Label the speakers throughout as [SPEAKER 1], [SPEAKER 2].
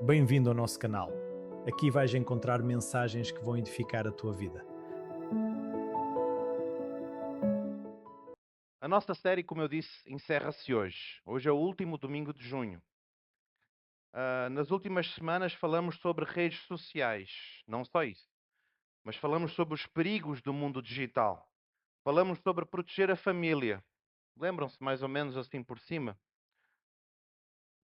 [SPEAKER 1] Bem-vindo ao nosso canal. Aqui vais encontrar mensagens que vão edificar a tua vida.
[SPEAKER 2] A nossa série, como eu disse, encerra-se hoje. Hoje é o último domingo de junho. Nas últimas semanas falamos sobre redes sociais. Não só isso, mas falamos sobre os perigos do mundo digital. Falamos sobre proteger a família. Lembram-se mais ou menos assim por cima?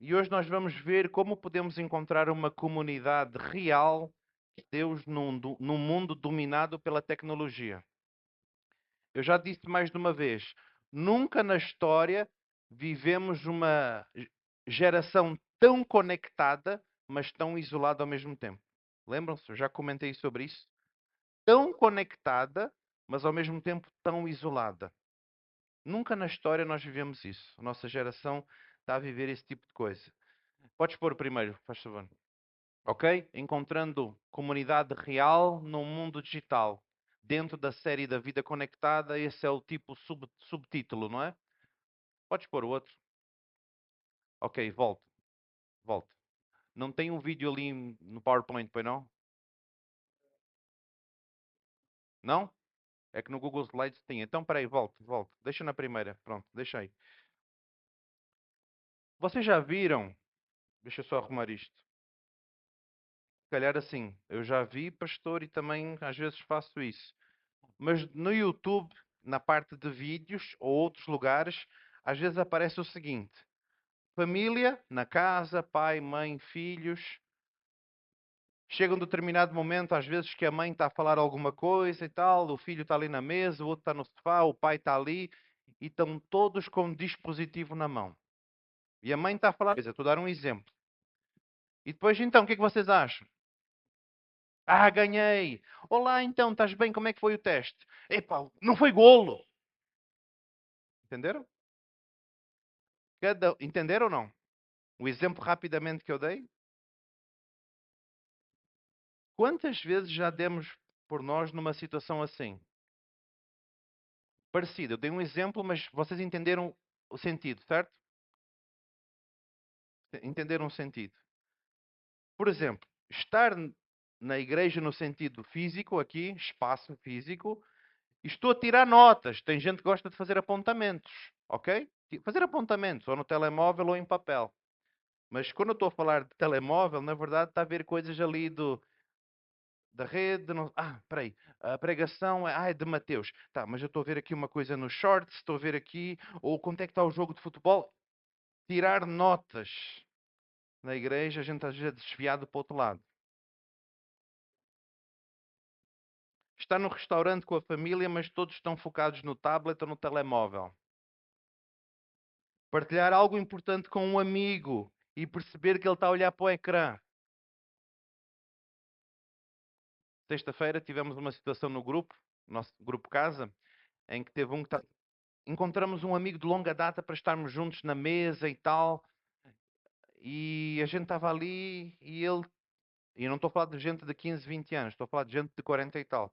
[SPEAKER 2] E hoje nós vamos ver como podemos encontrar uma comunidade real de Deus num mundo dominado pela tecnologia. Eu já disse mais de uma vez, nunca na história vivemos uma geração tão conectada, mas tão isolada ao mesmo tempo. Lembram-se? Eu já comentei sobre isso. Tão conectada, mas ao mesmo tempo tão isolada. Nunca na história nós vivemos isso. A nossa geração está a viver esse tipo de coisa. Podes pôr primeiro, faz favor. Ok? Encontrando comunidade real num mundo digital. Dentro da série da vida conectada, esse é o tipo subtítulo, não é? Podes pôr o outro. Ok, volto, volto. Não tem um vídeo ali no PowerPoint, pois não? Não? É que no Google Slides tinha. Então, peraí, volto, volto. Deixa na primeira. Pronto, deixa aí. Vocês já viram? Deixa eu só arrumar isto. Se calhar assim, eu já vi, pastor, e também às vezes faço isso. Mas no YouTube, na parte de vídeos ou outros lugares, às vezes aparece o seguinte: família, na casa, pai, mãe, filhos. Chega um determinado momento, às vezes, que a mãe está a falar alguma coisa e tal, o filho está ali na mesa, o outro está no sofá, o pai está ali, e estão todos com um dispositivo na mão. E a mãe está a falar, estou a dar um exemplo. E depois, então, o que é que vocês acham? Ah, ganhei! Olá, então, estás bem? Como é que foi o teste? Epá, não foi golo! Entenderam? Entenderam ou não? O exemplo rapidamente que eu dei? Quantas vezes já demos por nós numa situação assim? Parecida. Eu dei um exemplo, mas vocês entenderam o sentido, certo? Entenderam o sentido. Por exemplo, estar na igreja no sentido físico, aqui, espaço físico, e estou a tirar notas. Tem gente que gosta de fazer apontamentos, ok? Fazer apontamentos, ou no telemóvel ou em papel. Mas quando eu estou a falar de telemóvel, na verdade está a ver coisas ali da rede. Não... Ah, peraí. A pregação é de Mateus. Tá, mas eu estou a ver aqui uma coisa no shorts, estou a ver aqui. Ou quanto é que está o jogo de futebol? Tirar notas. Na igreja, a gente às vezes é desviado para o outro lado. Está no restaurante com a família, mas todos estão focados no tablet ou no telemóvel. Partilhar algo importante com um amigo e perceber que ele está a olhar para o ecrã. Sexta-feira tivemos uma situação no grupo, nosso grupo casa, em que teve um que encontramos um amigo de longa data para estarmos juntos na mesa e tal. E a gente estava ali e ele. E eu não estou a falar de gente de 15, 20 anos, estou a falar de gente de 40 e tal.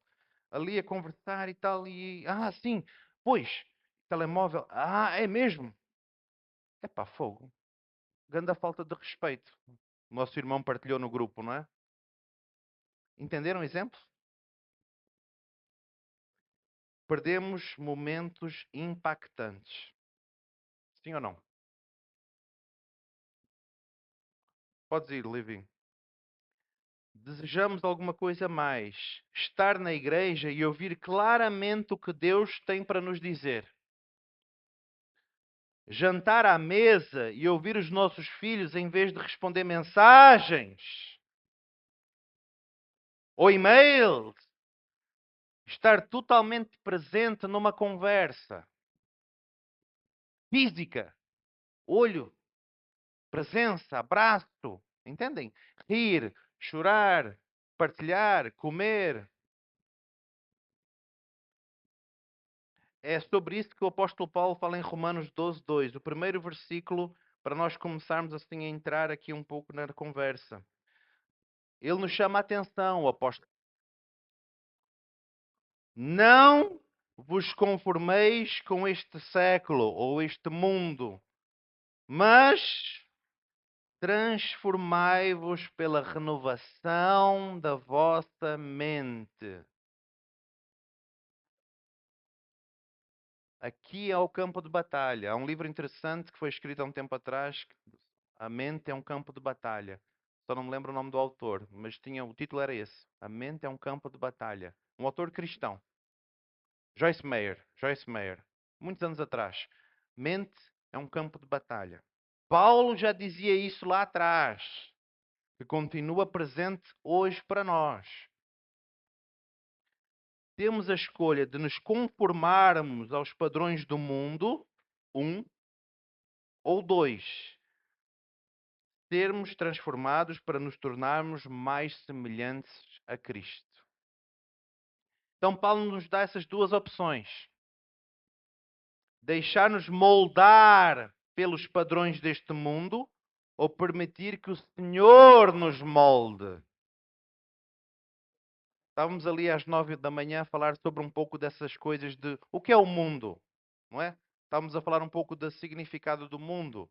[SPEAKER 2] Ali a conversar e tal. E. Ah, sim, pois, telemóvel. Ah, é mesmo? É pá, fogo. Grande falta de respeito. O nosso irmão partilhou no grupo, não é? Entenderam o exemplo? Perdemos momentos impactantes. Sim ou não? Podes ir, Living. Desejamos alguma coisa mais. Estar na igreja e ouvir claramente o que Deus tem para nos dizer. Jantar à mesa e ouvir os nossos filhos em vez de responder mensagens ou e-mails. Estar totalmente presente numa conversa física, olho, presença, abraço. Entendem? Rir, chorar, partilhar, comer. É sobre isso que o apóstolo Paulo fala em Romanos 12:2, o primeiro versículo, para nós começarmos assim a entrar aqui um pouco na conversa. Ele nos chama a atenção, o apóstolo. Não vos conformeis com este século ou este mundo, mas Transformai-vos pela renovação da vossa mente. Aqui é o campo de batalha. Há um livro interessante que foi escrito há um tempo atrás. A mente é um campo de batalha. Só não me lembro o nome do autor, mas o título era esse. A mente é um campo de batalha. Um autor cristão. Joyce Meyer. Joyce Meyer. Muitos anos atrás. Mente é um campo de batalha. Paulo já dizia isso lá atrás, que continua presente hoje para nós. Temos a escolha de nos conformarmos aos padrões do mundo, ou dois, sermos transformados para nos tornarmos mais semelhantes a Cristo. Então, Paulo nos dá essas duas opções: deixar-nos moldar pelos padrões deste mundo ou permitir que o Senhor nos molde. Estávamos ali às 9 da manhã a falar sobre um pouco dessas coisas de o que é o mundo, não é? Estávamos a falar um pouco do significado do mundo.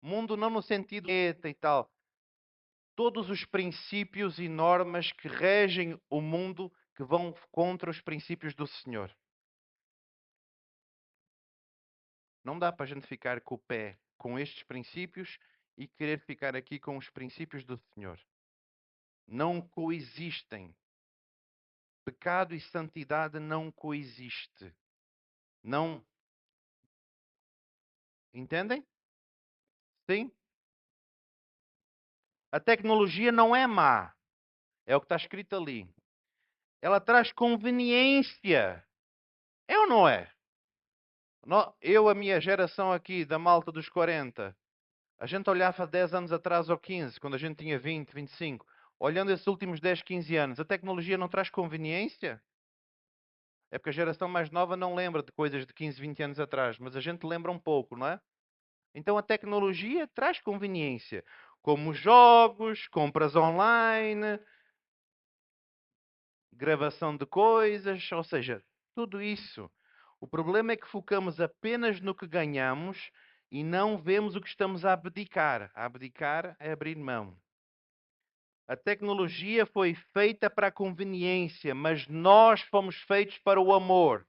[SPEAKER 2] Mundo não no sentido eta e tal. Todos os princípios e normas que regem o mundo que vão contra os princípios do Senhor. Não dá para a gente ficar com o pé com estes princípios e querer ficar aqui com os princípios do Senhor. Não coexistem. Pecado e santidade não coexistem. Não. Entendem? Sim? A tecnologia não é má. É o que está escrito ali. Ela traz conveniência. É ou não é? Eu, a minha geração aqui, da malta dos 40, a gente olhava 10 anos atrás ou 15, quando a gente tinha 20, 25. Olhando esses últimos 10, 15 anos, a tecnologia não traz conveniência? É porque a geração mais nova não lembra de coisas de 15, 20 anos atrás, mas a gente lembra um pouco, não é? Então a tecnologia traz conveniência, como jogos, compras online, gravação de coisas, ou seja, tudo isso. O problema é que focamos apenas no que ganhamos e não vemos o que estamos a abdicar. A abdicar é abrir mão. A tecnologia foi feita para a conveniência, mas nós fomos feitos para o amor.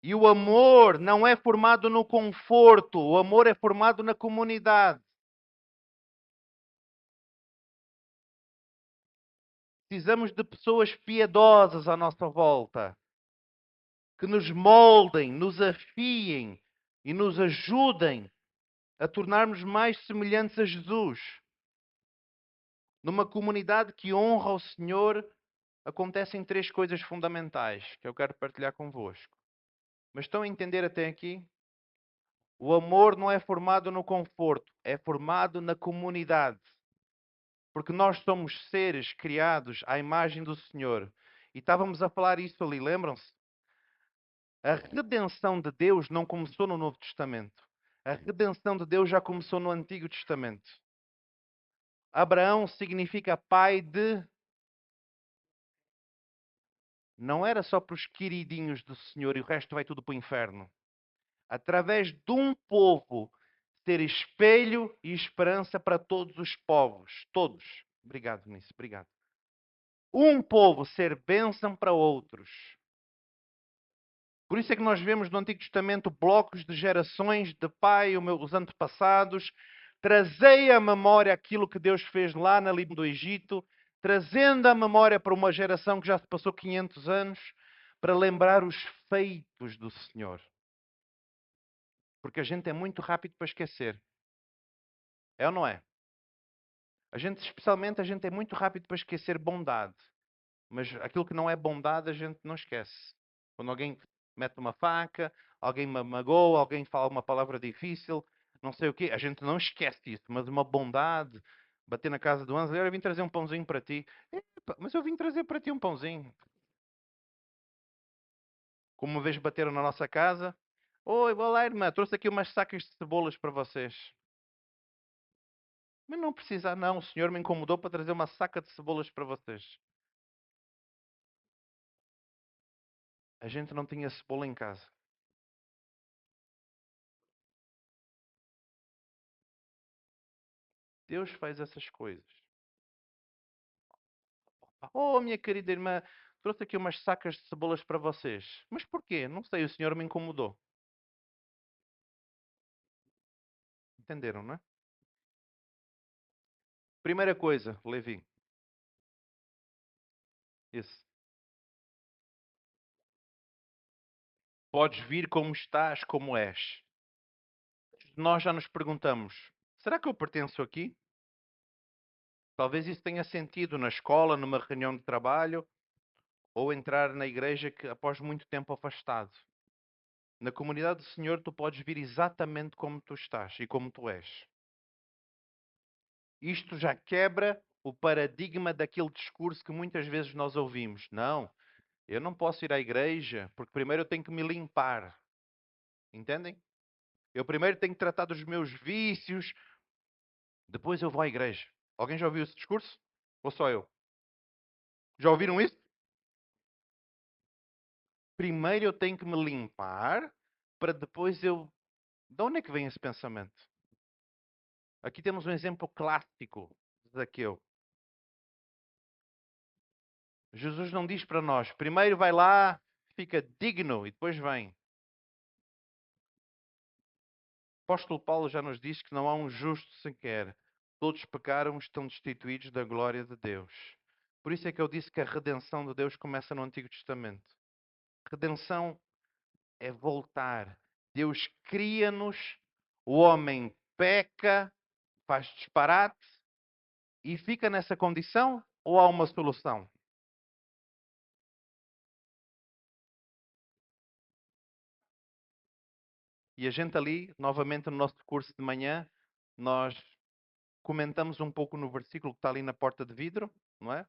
[SPEAKER 2] E o amor não é formado no conforto, o amor é formado na comunidade. Precisamos de pessoas piedosas à nossa volta, que nos moldem, nos afiem e nos ajudem a tornarmos mais semelhantes a Jesus. Numa comunidade que honra o Senhor, acontecem três coisas fundamentais que eu quero partilhar convosco. Mas estão a entender até aqui? O amor não é formado no conforto, é formado na comunidade. Porque nós somos seres criados à imagem do Senhor. E estávamos a falar isso ali, lembram-se? A redenção de Deus não começou no Novo Testamento. A redenção de Deus já começou no Antigo Testamento. Abraão significa pai de. Não era só para os queridinhos do Senhor e o resto vai tudo para o inferno. Através de um povo ser espelho e esperança para todos os povos. Todos. Obrigado, Nisso. Obrigado. Um povo ser bênção para outros. Por isso é que nós vemos no Antigo Testamento blocos de gerações de pai, os antepassados, trazei à memória aquilo que Deus fez lá na Líbia do Egito, trazendo a memória para uma geração que já se passou 500 anos, para lembrar os feitos do Senhor. Porque a gente é muito rápido para esquecer. É ou não é? Especialmente, a gente é muito rápido para esquecer bondade. Mas aquilo que não é bondade, a gente não esquece. Quando alguém mete uma faca, alguém me magoa, alguém fala uma palavra difícil, não sei o quê, a gente não esquece isso. Mas uma bondade, bater na casa do Anjo, eu vim trazer um pãozinho para ti. Epa, mas eu vim trazer para ti um pãozinho. Como uma vez bateram na nossa casa. Oi, olá irmã, trouxe aqui umas sacas de cebolas para vocês. Mas não precisa, não. O senhor me incomodou para trazer uma saca de cebolas para vocês. A gente não tinha cebola em casa. Deus faz essas coisas. Oh, minha querida irmã, trouxe aqui umas sacas de cebolas para vocês. Mas porquê? Não sei, o Senhor me incomodou. Entenderam, não é? Primeira coisa, Levi. Esse. Podes vir como estás, como és. Nós já nos perguntamos, será que eu pertenço aqui? Talvez isso tenha sentido na escola, numa reunião de trabalho, ou entrar na igreja que após muito tempo afastado. Na comunidade do Senhor tu podes vir exatamente como tu estás e como tu és. Isto já quebra o paradigma daquele discurso que muitas vezes nós ouvimos. Não, eu não posso ir à igreja porque primeiro eu tenho que me limpar. Entendem? Eu primeiro tenho que tratar dos meus vícios, depois eu vou à igreja. Alguém já ouviu esse discurso? Ou só eu? Já ouviram isso? Primeiro eu tenho que me limpar para depois eu. De onde é que vem esse pensamento? Aqui temos um exemplo clássico de Zaqueu. Jesus não diz para nós, primeiro vai lá, fica digno e depois vem. O apóstolo Paulo já nos diz que não há um justo sequer. Todos pecaram e estão destituídos da glória de Deus. Por isso é que eu disse que a redenção de Deus começa no Antigo Testamento. Redenção é voltar. Deus cria-nos, o homem peca, faz disparate e fica nessa condição ou há uma solução? E a gente ali, novamente no nosso curso de manhã, nós comentamos um pouco no versículo que está ali na porta de vidro, não é?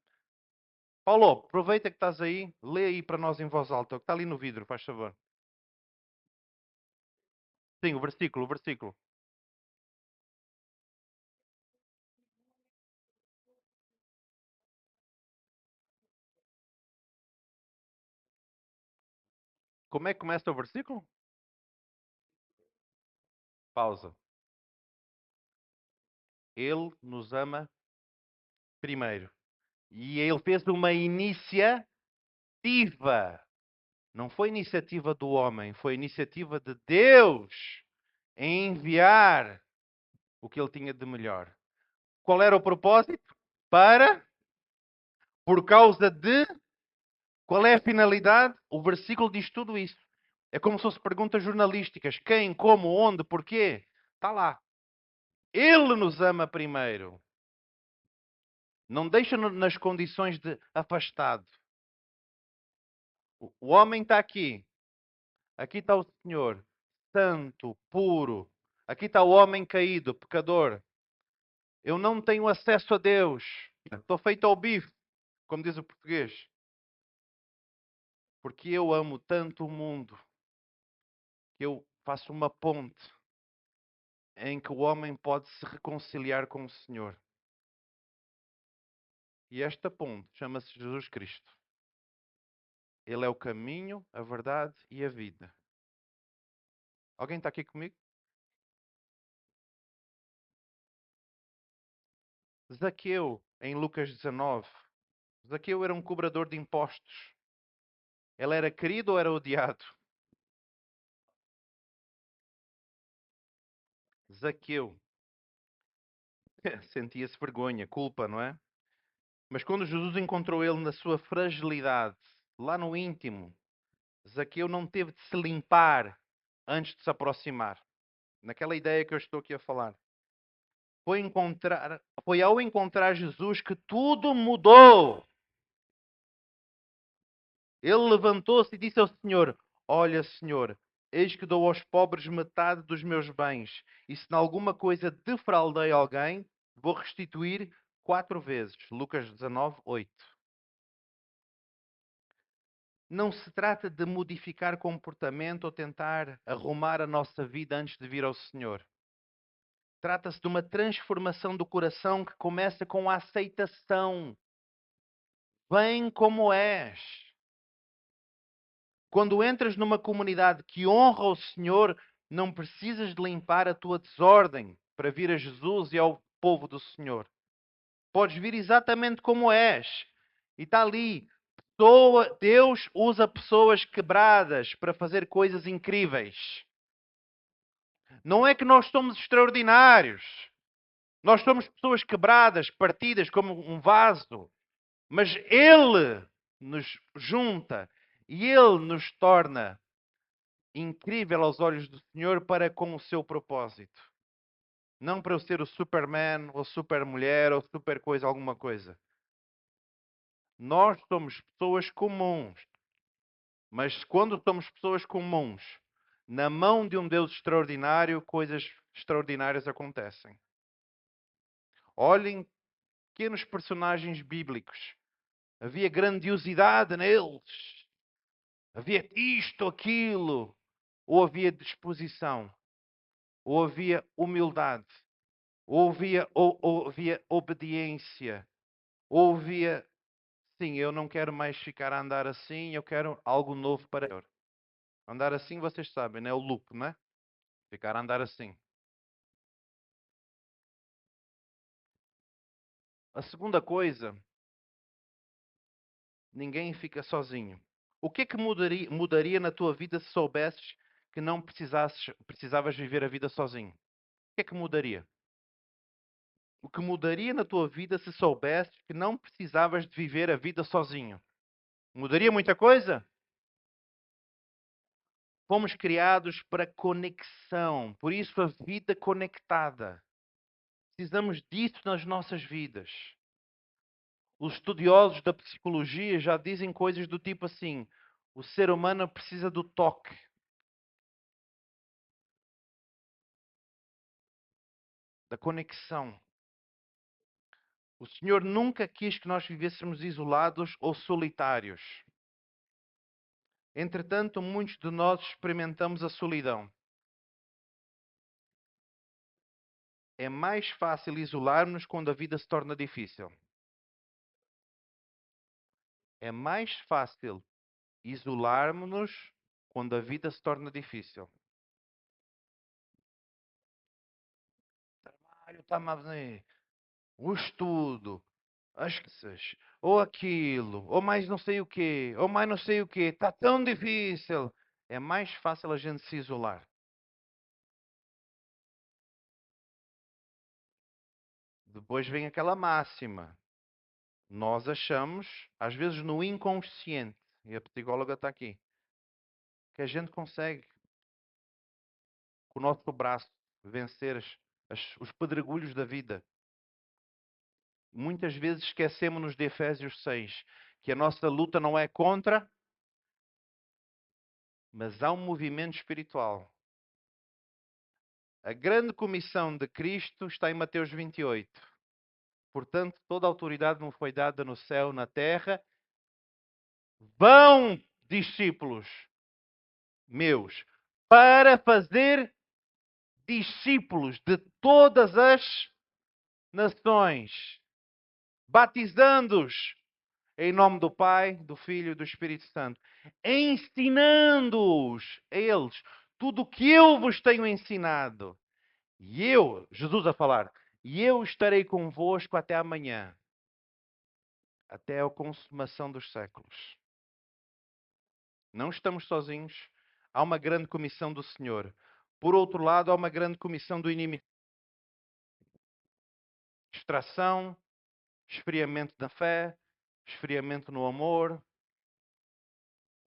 [SPEAKER 2] Paulo, aproveita que estás aí, lê aí para nós em voz alta, o que está ali no vidro, faz favor. Sim, o versículo, o versículo. Como é que começa o versículo? Pausa. Ele nos ama primeiro. E ele fez uma iniciativa. Não foi iniciativa do homem, foi iniciativa de Deus em enviar o que ele tinha de melhor. Qual era o propósito? Para, por causa de, qual é a finalidade? O versículo diz tudo isso. É como se fossem perguntas jornalísticas. Quem, como, onde, porquê? Está lá. Ele nos ama primeiro. Não deixa-nos nas condições de afastado. O homem está aqui. Aqui está o Senhor, santo, puro. Aqui está o homem caído, pecador. Eu não tenho acesso a Deus. Estou feito ao bife, como diz o português. Porque eu amo tanto o mundo que eu faço uma ponte em que o homem pode se reconciliar com o Senhor. E esta ponte chama-se Jesus Cristo. Ele é o caminho, a verdade e a vida. Alguém está aqui comigo? Zaqueu, em Lucas 19. Zaqueu era um cobrador de impostos. Ele era querido ou era odiado? Zaqueu sentia-se vergonha, culpa, não é? Mas quando Jesus encontrou ele na sua fragilidade, lá no íntimo, Zaqueu não teve de se limpar antes de se aproximar. Naquela ideia que eu estou aqui a falar. Foi ao encontrar Jesus que tudo mudou. Ele levantou-se e disse ao Senhor: Olha, Senhor, eis que dou aos pobres metade dos meus bens, e se em alguma coisa defraudei alguém, vou restituir 4 vezes. Lucas 19, 8. Não se trata de modificar comportamento ou tentar arrumar a nossa vida antes de vir ao Senhor. Trata-se de uma transformação do coração que começa com a aceitação. Vem como és. Quando entras numa comunidade que honra o Senhor, não precisas de limpar a tua desordem para vir a Jesus e ao povo do Senhor. Podes vir exatamente como és. E está ali. Deus usa pessoas quebradas para fazer coisas incríveis. Não é que nós somos extraordinários. Nós somos pessoas quebradas, partidas como um vaso. Mas Ele nos junta e Ele nos torna incrível aos olhos do Senhor para com o seu propósito. Não para eu ser o Superman, ou super mulher, ou super coisa, alguma coisa. Nós somos pessoas comuns. Mas quando somos pessoas comuns, na mão de um Deus extraordinário, coisas extraordinárias acontecem. Olhem pequenos personagens bíblicos. Havia grandiosidade neles. Havia isto, aquilo. Ou havia disposição. Ou havia humildade. Ou havia obediência. Ou havia, sim, eu não quero mais ficar a andar assim, eu quero algo novo para eu. Andar assim, vocês sabem, né? O loop, não é? Ficar a andar assim. A segunda coisa, ninguém fica sozinho. O que é que mudaria na tua vida se soubesses que não precisavas viver a vida sozinho? O que é que mudaria? O que mudaria na tua vida se soubesses que não precisavas de viver a vida sozinho? Mudaria muita coisa? Fomos criados para conexão, por isso a vida conectada. Precisamos disso nas nossas vidas. Os estudiosos da psicologia já dizem coisas do tipo assim: o ser humano precisa do toque, da conexão. O Senhor nunca quis que nós vivêssemos isolados ou solitários. Entretanto, muitos de nós experimentamos a solidão. É mais fácil isolar-nos quando a vida se torna difícil. É mais fácil isolarmos-nos quando a vida se torna difícil. Trabalho está-me a venir. O estudo, as coisas, ou aquilo, ou mais não sei o quê, ou mais não sei o quê. Está tão difícil. É mais fácil a gente se isolar. Depois vem aquela máxima. Nós achamos, às vezes no inconsciente, e a psicóloga está aqui, que a gente consegue, com o nosso braço, vencer os pedregulhos da vida. Muitas vezes esquecemos-nos de Efésios 6, que a nossa luta não é contra, mas há um movimento espiritual. A grande comissão de Cristo está em Mateus 28. Portanto, toda a autoridade me foi dada no céu, na terra. Vão, discípulos meus, para fazer discípulos de todas as nações, batizando-os em nome do Pai, do Filho e do Espírito Santo, ensinando-os a eles tudo o que eu vos tenho ensinado. E eu, Jesus a falar, e eu estarei convosco até amanhã, até a consumação dos séculos. Não estamos sozinhos. Há uma grande comissão do Senhor. Por outro lado, há uma grande comissão do inimigo. Distração, esfriamento da fé, esfriamento no amor,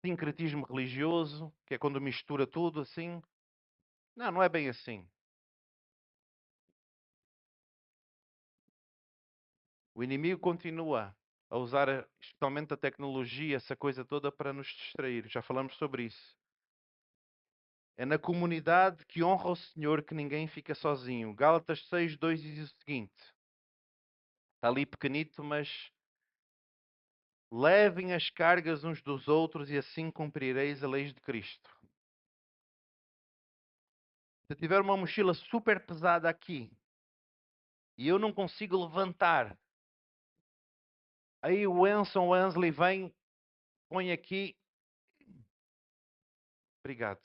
[SPEAKER 2] sincretismo religioso, que é quando mistura tudo assim. Não, não é bem assim. O inimigo continua a usar, especialmente a tecnologia, essa coisa toda para nos distrair. Já falamos sobre isso. É na comunidade que honra o Senhor que ninguém fica sozinho. Gálatas 6:2 diz o seguinte. Está ali pequenito, mas levem as cargas uns dos outros e assim cumprireis a lei de Cristo. Se eu tiver uma mochila super pesada aqui e eu não consigo levantar, aí o Anson Wensley vem, põe aqui. Obrigado.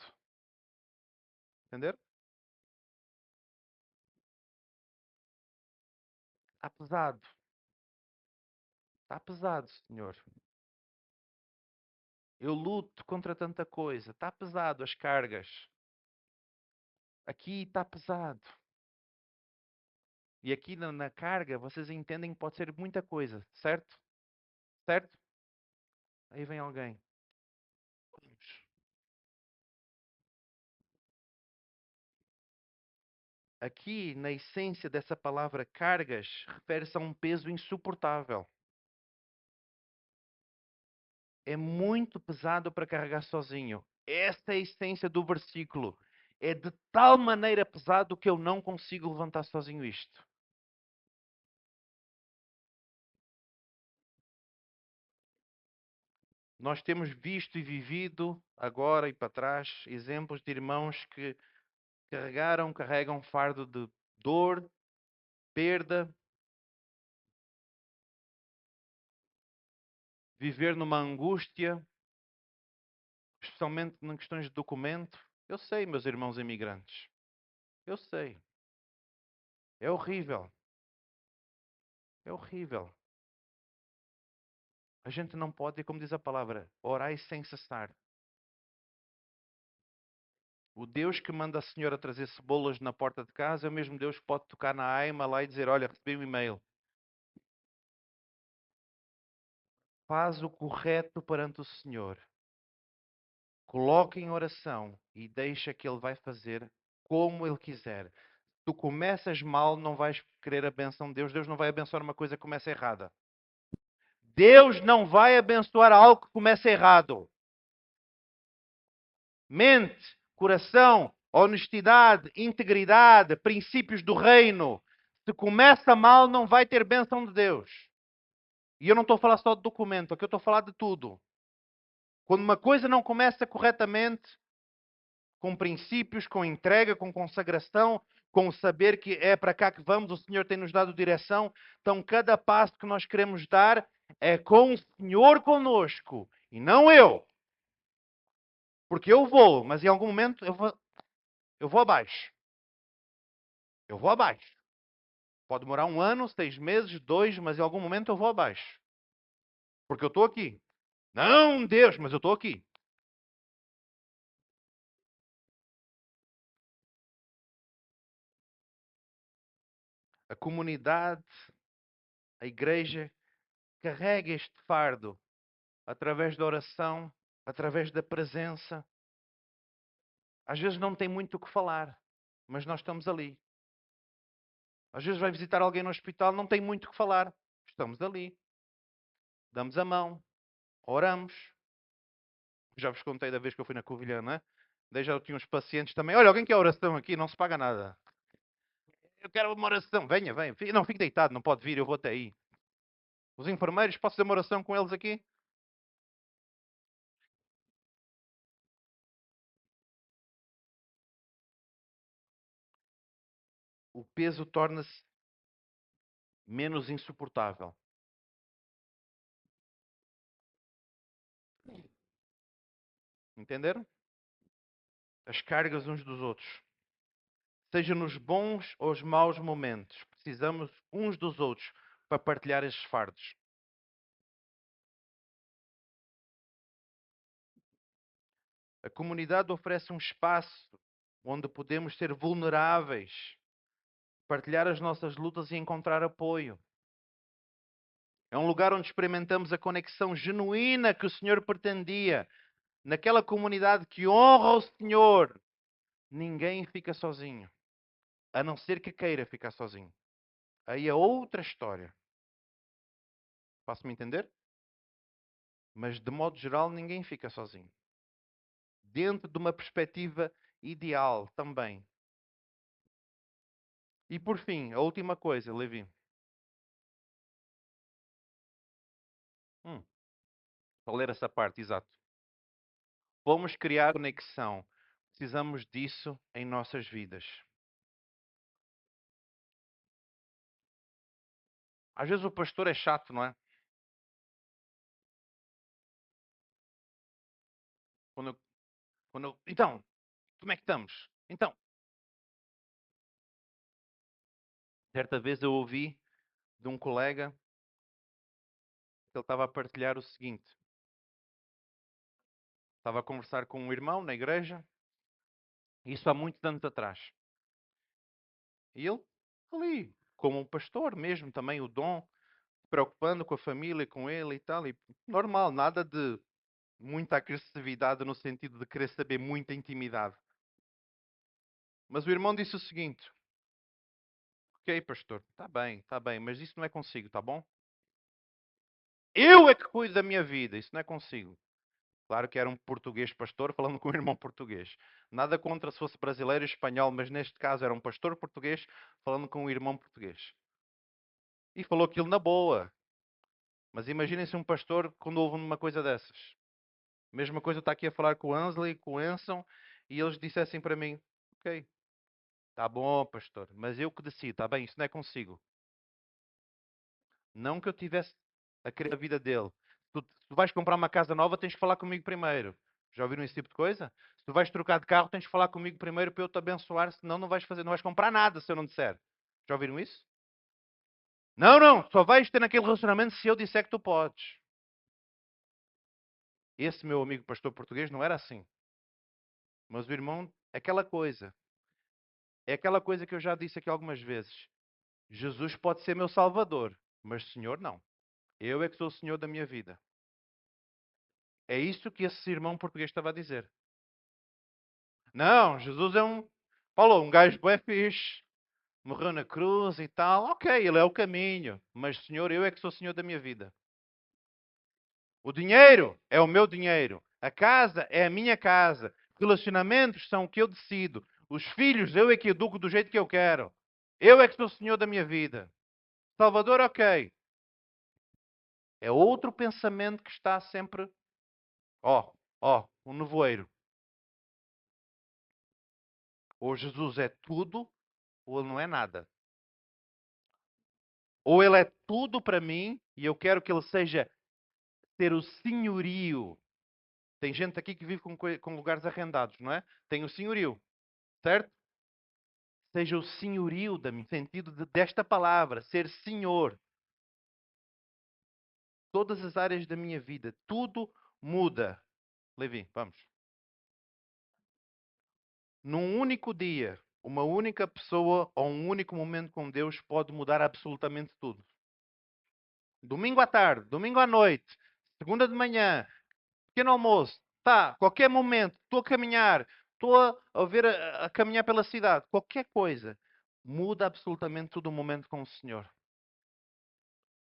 [SPEAKER 2] Entender? Está pesado. Está pesado, Senhor. Eu luto contra tanta coisa. Está pesado as cargas. Aqui está pesado. E aqui na carga, vocês entendem que pode ser muita coisa, certo? Certo? Aí vem alguém. Vamos. Aqui, na essência dessa palavra cargas, refere-se a um peso insuportável. É muito pesado para carregar sozinho. Esta é a essência do versículo. É de tal maneira pesado que eu não consigo levantar sozinho isto. Nós temos visto e vivido, agora e para trás, exemplos de irmãos que carregam fardo de dor, perda, viver numa angústia, especialmente em questões de documento. Eu sei, meus irmãos imigrantes. Eu sei. É horrível. É horrível. A gente não pode, como diz a palavra, orar sem cessar. O Deus que manda a senhora trazer cebolas na porta de casa é o mesmo Deus que pode tocar na AIMA lá e dizer: olha, recebi um e-mail. Faz o correto perante o Senhor. Coloca em oração e deixa que Ele vai fazer como Ele quiser. Tu começas mal, não vais querer a benção de Deus. Deus não vai abençoar uma coisa que começa errada. Deus não vai abençoar algo que começa errado. Mente, coração, honestidade, integridade, princípios do reino. Se começa mal, não vai ter bênção de Deus. E eu não estou a falar só de documento, aqui eu estou a falar de tudo. Quando uma coisa não começa corretamente, com princípios, com entrega, com consagração, com saber que é para cá que vamos, o Senhor tem nos dado direção, então cada passo que nós queremos dar é com o Senhor conosco e não eu. Porque eu vou, mas em algum momento eu vou abaixo. Eu vou abaixo. Pode demorar 1 ano, 6 meses, 2, mas em algum momento eu vou abaixo. Porque eu estou aqui. Não, Deus, mas eu estou aqui. A comunidade, a igreja, carrega este fardo através da oração, através da presença. Às vezes não tem muito o que falar, mas nós estamos ali. Às vezes vai visitar alguém no hospital, não tem muito o que falar. Estamos ali. Damos a mão, oramos. Já vos contei da vez que eu fui na Covilhã, não é? Daí já tinha uns pacientes também. Olha, alguém quer oração aqui? Não se paga nada. Eu quero uma oração. Venha, venha. Não, fique deitado, não pode vir, eu vou até aí. Os enfermeiros, posso fazer uma oração com eles aqui? O peso torna-se menos insuportável. Entenderam? As cargas uns dos outros. Seja nos bons ou os maus momentos. Precisamos uns dos outros para partilhar estes fardos. A comunidade oferece um espaço onde podemos ser vulneráveis, partilhar as nossas lutas e encontrar apoio. É um lugar onde experimentamos a conexão genuína que o Senhor pretendia. Naquela comunidade que honra o Senhor, ninguém fica sozinho, a não ser que queira ficar sozinho. Aí é outra história. Faço-me entender? Mas, de modo geral, ninguém fica sozinho. Dentro de uma perspectiva ideal também. E, por fim, a última coisa, Levi. Para ler essa parte, exato. Vamos criar conexão. Precisamos disso em nossas vidas. Às vezes o pastor é chato, não é? Quando eu, então, como é que estamos? Então, certa vez eu ouvi de um colega que ele estava a partilhar o seguinte. Estava a conversar com um irmão na igreja, isso há muitos anos atrás. E ele, ali, como um pastor mesmo, também o dom, se preocupando com a família, com ele e tal, e normal, nada de muita agressividade no sentido de querer saber muita intimidade. Mas o irmão disse o seguinte: ok, pastor, está bem, mas isso não é consigo, tá bom? Eu é que cuido da minha vida, isso não é consigo. Claro que era um português pastor falando com um irmão português. Nada contra se fosse brasileiro e espanhol, mas neste caso era um pastor português falando com um irmão português. E falou aquilo na boa. Mas imaginem-se um pastor quando ouve uma coisa dessas. Mesma coisa está aqui a falar com o Ansley, com o Anson, e eles dissessem para mim: ok, está bom, pastor, mas eu que decido, está bem, isso não é consigo. Não que eu tivesse a querer a vida dele. Se tu vais comprar uma casa nova, tens que falar comigo primeiro. Já ouviram esse tipo de coisa? Se tu vais trocar de carro, tens que falar comigo primeiro para eu te abençoar, senão não vais fazer, não vais comprar nada se eu não disser. Já ouviram isso? Não, não, só vais ter naquele relacionamento se eu disser que tu podes. Esse meu amigo pastor português não era assim. Mas o irmão, é aquela coisa que eu já disse aqui algumas vezes. Jesus pode ser meu salvador, mas Senhor não. Eu é que sou o Senhor da minha vida. É isso que esse irmão português estava a dizer. Não, Jesus é um. Paulo, um gajo bué fixe. Morreu na cruz e tal. Ok, ele é o caminho. Mas, Senhor, eu é que sou o Senhor da minha vida. O dinheiro é o meu dinheiro. A casa é a minha casa. Relacionamentos são o que eu decido. Os filhos, eu é que educo do jeito que eu quero. Eu é que sou o Senhor da minha vida. Salvador, ok. É outro pensamento que está sempre. Um nevoeiro. Ou Jesus é tudo, ou ele não é nada. Ou ele é tudo para mim e eu quero que ele seja ter o senhorio. Tem gente aqui que vive com lugares arrendados, não é? Tem o senhorio, certo? Seja o senhorio, no sentido desta palavra, ser senhor. Todas as áreas da minha vida, tudo muda. Levi, vamos. Num único dia, uma única pessoa ou um único momento com Deus pode mudar absolutamente tudo. Domingo à tarde, domingo à noite, segunda de manhã, pequeno almoço, tá, qualquer momento, estou a caminhar, estou a caminhar pela cidade, qualquer coisa, muda absolutamente todo o momento com o Senhor.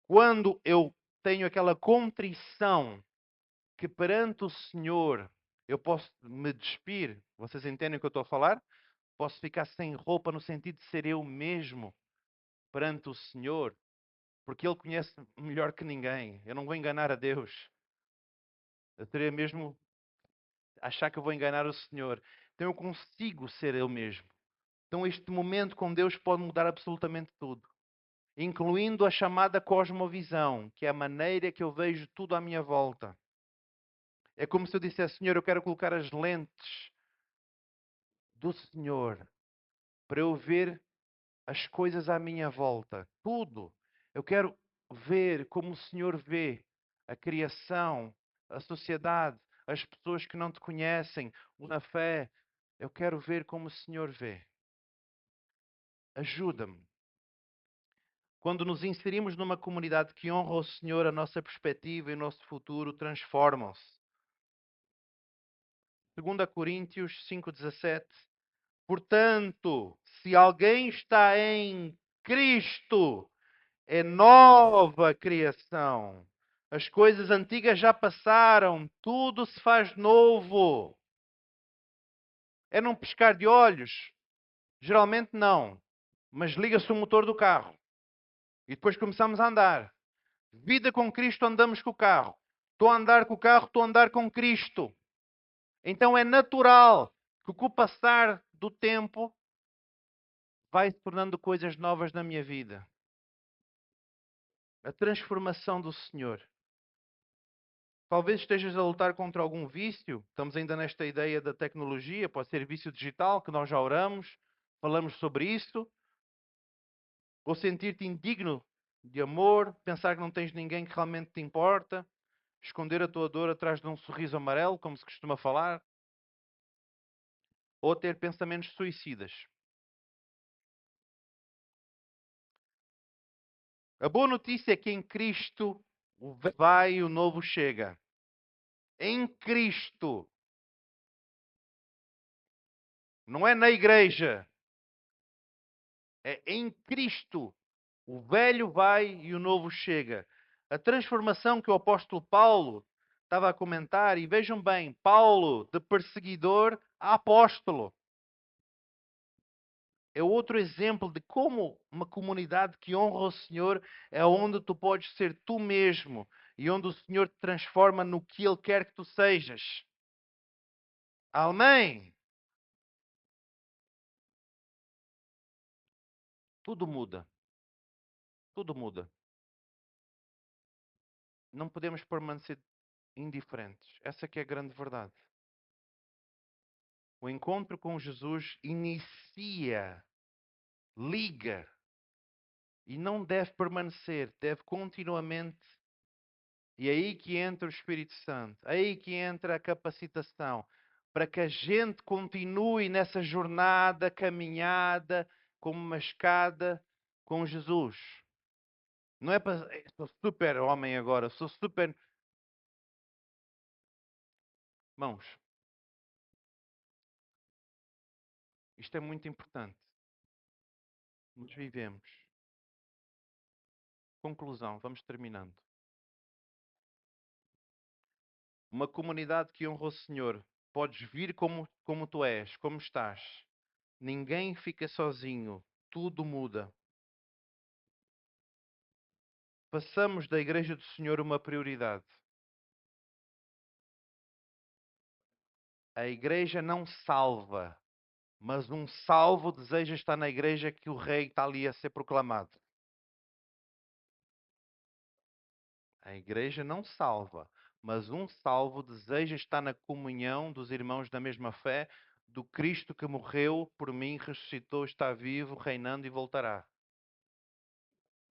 [SPEAKER 2] Quando eu tenho aquela contrição que perante o Senhor eu posso me despir, vocês entendem o que eu estou a falar? Posso ficar sem roupa no sentido de ser eu mesmo perante o Senhor, porque Ele conhece melhor que ninguém. Eu não vou enganar a Deus. Eu teria mesmo achar que eu vou enganar o Senhor. Então eu consigo ser eu mesmo. Então este momento com Deus pode mudar absolutamente tudo, incluindo a chamada cosmovisão, que é a maneira que eu vejo tudo à minha volta. É como se eu dissesse: Senhor, eu quero colocar as lentes do Senhor para eu ver as coisas à minha volta, tudo. Eu quero ver como o Senhor vê a criação, a sociedade, as pessoas que não te conhecem, na fé. Eu quero ver como o Senhor vê. Ajuda-me. Quando nos inserimos numa comunidade que honra o Senhor, a nossa perspectiva e o nosso futuro transformam-se. 2 Coríntios 5,17. Portanto, se alguém está em Cristo, é nova criação. As coisas antigas já passaram, tudo se faz novo. É num piscar de olhos? Geralmente não. Mas liga-se o motor do carro. E depois começamos a andar. Vida com Cristo, andamos com o carro. Estou a andar com o carro, estou a andar com Cristo. Então é natural que com o passar do tempo vai se tornando coisas novas na minha vida. A transformação do Senhor. Talvez estejas a lutar contra algum vício. Estamos ainda nesta ideia da tecnologia. Pode ser vício digital, que nós já oramos. Falamos sobre isso. Ou sentir-te indigno de amor, pensar que não tens ninguém que realmente te importa, esconder a tua dor atrás de um sorriso amarelo, como se costuma falar, ou ter pensamentos suicidas. A boa notícia é que em Cristo o velho vai e o novo chega. Em Cristo. Não é na igreja. É em Cristo. O velho vai e o novo chega. A transformação que o apóstolo Paulo estava a comentar, e vejam bem, Paulo de perseguidor a apóstolo. É outro exemplo de como uma comunidade que honra o Senhor é onde tu podes ser tu mesmo e onde o Senhor te transforma no que Ele quer que tu sejas. Amém? Tudo muda. Tudo muda. Não podemos permanecer indiferentes. Essa que é a grande verdade. O encontro com Jesus inicia, liga e não deve permanecer, deve continuamente. E é aí que entra o Espírito Santo, é aí que entra a capacitação, para que a gente continue nessa jornada, caminhada, como uma escada com Jesus. Não é para. Sou super homem agora, sou super. Mãos, isto é muito importante. Nos vivemos. Conclusão, vamos terminando. Uma comunidade que honra o Senhor. Podes vir como tu és, como estás. Ninguém fica sozinho. Tudo muda. Passamos da Igreja do Senhor uma prioridade. A Igreja não salva, mas um salvo deseja estar na Igreja que o Rei está ali a ser proclamado. A Igreja não salva, mas um salvo deseja estar na comunhão dos irmãos da mesma fé, do Cristo que morreu por mim, ressuscitou, está vivo, reinando e voltará.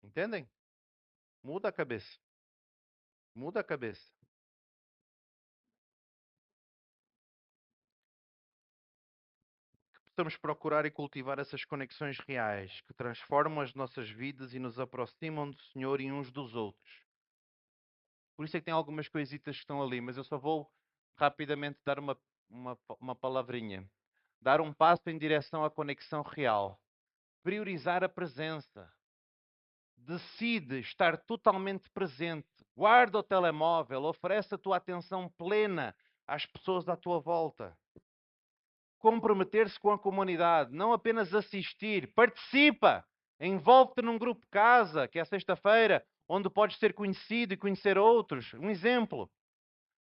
[SPEAKER 2] Entendem? Muda a cabeça. Muda a cabeça. Precisamos procurar e cultivar essas conexões reais que transformam as nossas vidas e nos aproximam do Senhor e uns dos outros. Por isso é que tem algumas coisitas que estão ali, mas eu só vou rapidamente dar uma palavrinha. Dar um passo em direção à conexão real. Priorizar a presença. Decide estar totalmente presente. Guarda o telemóvel, oferece a tua atenção plena às pessoas à tua volta. Comprometer-se com a comunidade, não apenas assistir, participa, envolve-te num grupo de casa, que é sexta-feira, onde podes ser conhecido e conhecer outros. Um exemplo,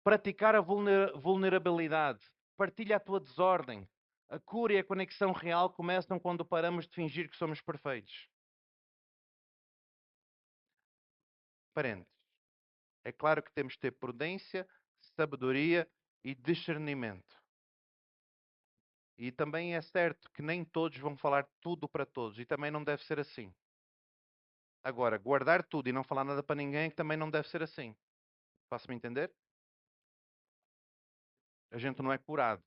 [SPEAKER 2] praticar a vulnerabilidade, partilha a tua desordem. A cura e a conexão real começam quando paramos de fingir que somos perfeitos. Parentes, é claro que temos de ter prudência, sabedoria e discernimento. E também é certo que nem todos vão falar tudo para todos, e também não deve ser assim. Agora, guardar tudo e não falar nada para ninguém também não deve ser assim. Faço-me entender? A gente não é curado.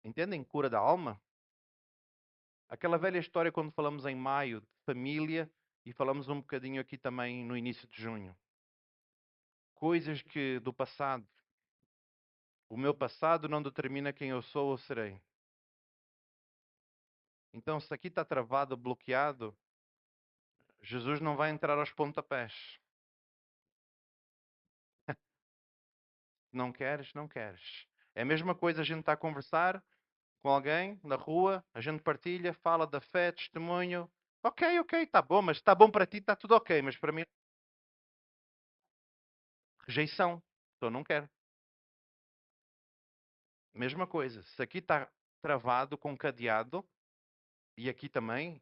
[SPEAKER 2] Entendem? Cura da alma? Aquela velha história quando falamos em maio de família e falamos um bocadinho aqui também no início de junho. Coisas que do passado. O meu passado não determina quem eu sou ou serei. Então, se aqui está travado, bloqueado, Jesus não vai entrar aos pontapés. Não queres, não queres. É a mesma coisa a gente está a conversar com alguém na rua, a gente partilha, fala da fé, testemunho. Ok, ok, está bom, mas está bom para ti, está tudo ok, mas para mim, rejeição. Então não quero. Mesma coisa. Se aqui está travado, com cadeado, e aqui também,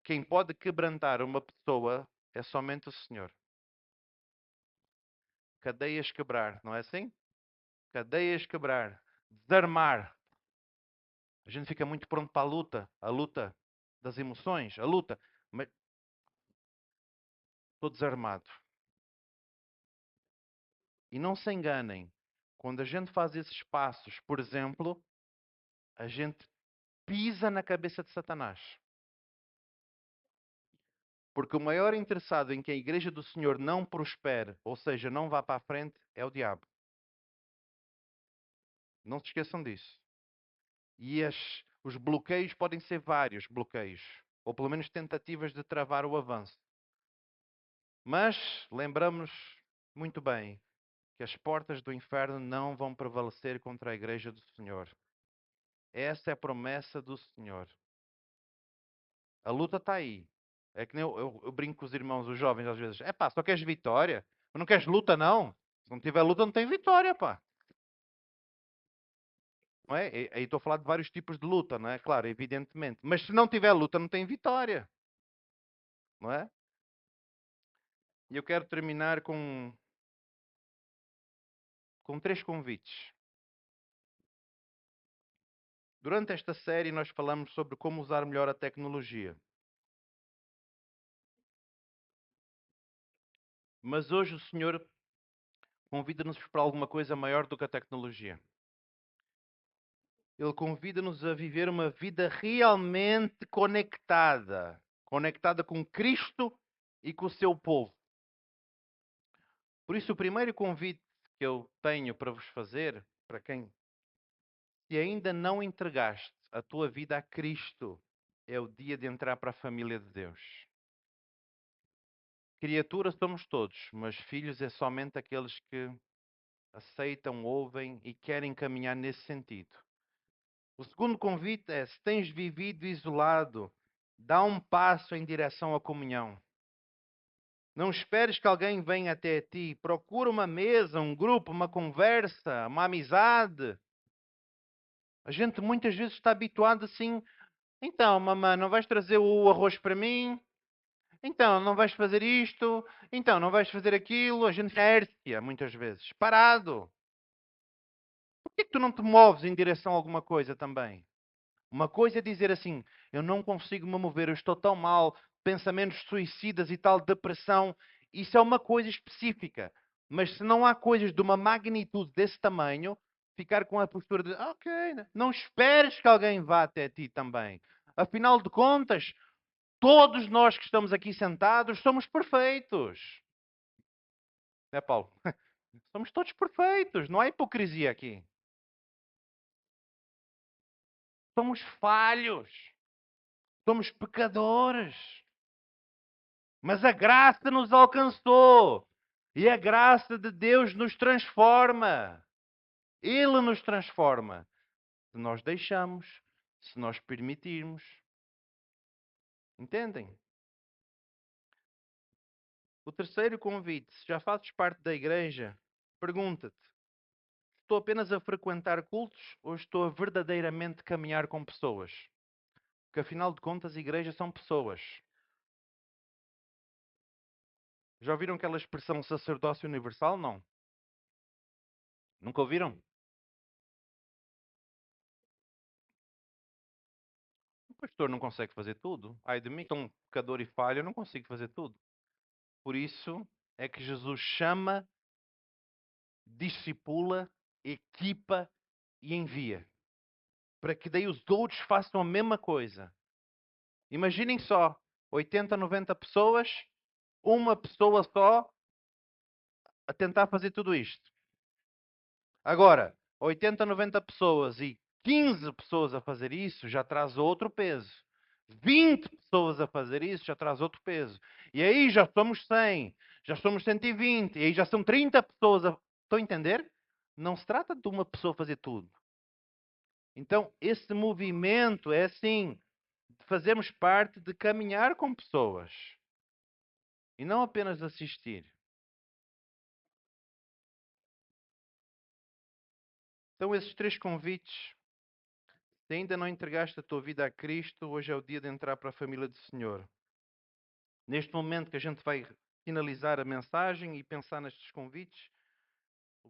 [SPEAKER 2] quem pode quebrantar uma pessoa é somente o Senhor. Cadeias quebrar, não é assim? Cadeias quebrar, desarmar. A gente fica muito pronto para a luta das emoções, a luta. Mas estou desarmado. E não se enganem, quando a gente faz esses passos, por exemplo, a gente pisa na cabeça de Satanás. Porque o maior interessado em que a igreja do Senhor não prospere, ou seja, não vá para a frente, é o diabo. Não se esqueçam disso. E os bloqueios podem ser vários bloqueios, ou pelo menos tentativas de travar o avanço. Mas lembramos muito bem que as portas do inferno não vão prevalecer contra a igreja do Senhor. Essa é a promessa do Senhor. A luta está aí. É que nem eu brinco com os irmãos, os jovens, às vezes. É pá, só queres vitória? Não queres luta, não? Se não tiver luta, não tem vitória, pá. Não é? Aí estou a falar de vários tipos de luta, não é? Claro, evidentemente. Mas se não tiver luta, não tem vitória. Não é? E eu quero terminar com 3 convites. Durante esta série, nós falamos sobre como usar melhor a tecnologia. Mas hoje o Senhor convida-nos para alguma coisa maior do que a tecnologia. Ele convida-nos a viver uma vida realmente conectada. Conectada com Cristo e com o seu povo. Por isso, o primeiro convite que eu tenho para vos fazer, para quem se ainda não entregaste a tua vida a Cristo, é o dia de entrar para a família de Deus. Criaturas somos todos, mas filhos é somente aqueles que aceitam, ouvem e querem caminhar nesse sentido. O segundo convite é: se tens vivido isolado, dá um passo em direção à comunhão. Não esperes que alguém venha até ti. Procura uma mesa, um grupo, uma conversa, uma amizade. A gente muitas vezes está habituado assim. Então, mamãe, não vais trazer o arroz para mim? Então, não vais fazer isto? Então, não vais fazer aquilo? A gente inércia, muitas vezes. Parado. Por que tu não te moves em direção a alguma coisa também? Uma coisa é dizer assim: eu não consigo me mover, eu estou tão mal, pensamentos suicidas e tal, depressão. Isso é uma coisa específica. Mas se não há coisas de uma magnitude desse tamanho, ficar com a postura de ok, não esperes que alguém vá até ti também. Afinal de contas, todos nós que estamos aqui sentados somos perfeitos. É, Paulo? Somos todos perfeitos, não há hipocrisia aqui. Somos falhos, somos pecadores. Mas a graça nos alcançou. E a graça de Deus nos transforma. Ele nos transforma. Se nós deixamos, se nós permitirmos. Entendem? O terceiro convite: se já fazes parte da igreja, pergunta-te: estou apenas a frequentar cultos ou estou a verdadeiramente caminhar com pessoas? Porque afinal de contas, igrejas são pessoas. Já ouviram aquela expressão sacerdócio universal? Não. Nunca ouviram? O pastor não consegue fazer tudo. Ai de mim, que sou um pecador e falho, eu não consigo fazer tudo. Por isso é que Jesus chama, discipula, equipa e envia. Para que daí os outros façam a mesma coisa. Imaginem só, 80, 90 pessoas, uma pessoa só a tentar fazer tudo isto. Agora, 80, 90 pessoas e 15 pessoas a fazer isso já traz outro peso. 20 pessoas a fazer isso já traz outro peso. E aí já somos 100, já somos 120, e aí já são 30 pessoas. Estão a entender? Não se trata de uma pessoa fazer tudo. Então, esse movimento é assim, de fazermos parte de caminhar com pessoas. E não apenas assistir. Então, esses 3 convites. Se ainda não entregaste a tua vida a Cristo, hoje é o dia de entrar para a família do Senhor. Neste momento que a gente vai finalizar a mensagem e pensar nestes convites,